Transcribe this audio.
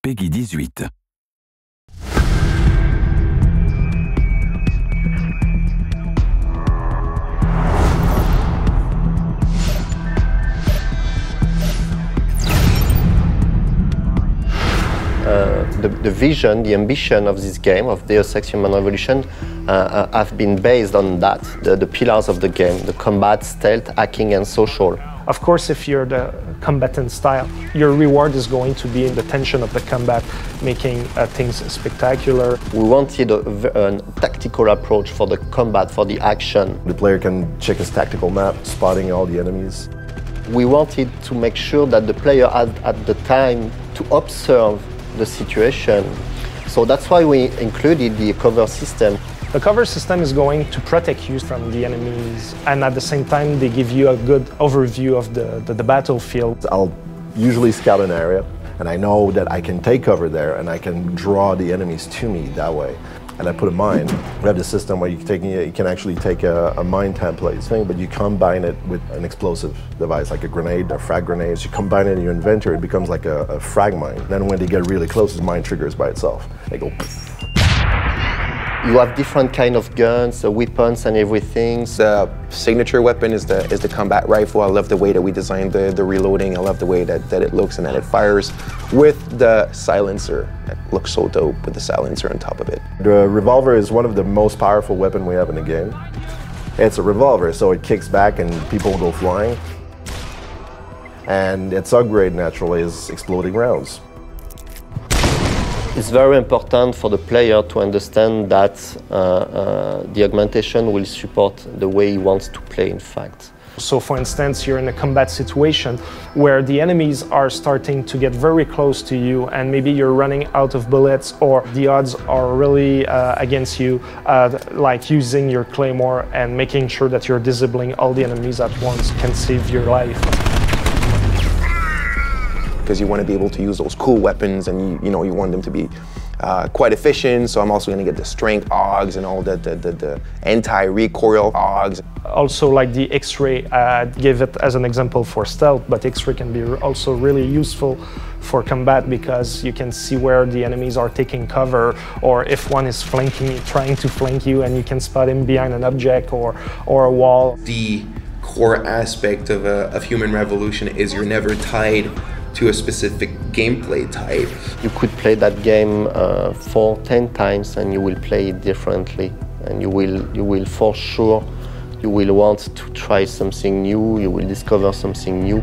Peggy 18. The vision, the ambition of this game, of Deus Ex Human Revolution, have been based on that, the pillars of the game, the combat, stealth, hacking and social. Of course, if you're the combatant style, your reward is going to be in the tension of the combat, making things spectacular. We wanted a tactical approach for the combat, for the action. The player can check his tactical map, spotting all the enemies. We wanted to make sure that the player had the time to observe the situation. So that's why we included the cover system. The cover system is going to protect you from the enemies, and at the same time they give you a good overview of the battlefield. I'll usually scout an area, and I know that I can take cover there and I can draw the enemies to me that way. And I put a mine. We have the system where you can actually take a mine template thing, but you combine it with an explosive device, like a grenade, a frag grenade. So you combine it in your inventory, it becomes like a frag mine. Then when they get really close, the mine triggers by itself. They go poof. You have different kind of guns, weapons and everything. The signature weapon is the combat rifle. I love the way that we designed the reloading. I love the way that it looks and that it fires with the silencer. It looks so dope with the silencer on top of it. The revolver is one of the most powerful weapons we have in the game. It's a revolver, so it kicks back and people go flying. And its upgrade naturally is exploding rounds. It's very important for the player to understand that the augmentation will support the way he wants to play, in fact. So for instance, you're in a combat situation where the enemies are starting to get very close to you and maybe you're running out of bullets or the odds are really against you, like using your claymore and making sure that you're disabling all the enemies at once can save your life. Because you want to be able to use those cool weapons and you want them to be quite efficient. So I'm also going to get the strength AUGs and all the anti-recoil AUGs. Also like the X-ray, give it as an example for stealth, but X-ray can be also really useful for combat because you can see where the enemies are taking cover or if one is trying to flank you and you can spot him behind an object or a wall. The core aspect of Human Revolution is you're never tied to a specific gameplay type. You could play that game 10 times and you will play it differently. And you will for sure, you will want to try something new, you will discover something new.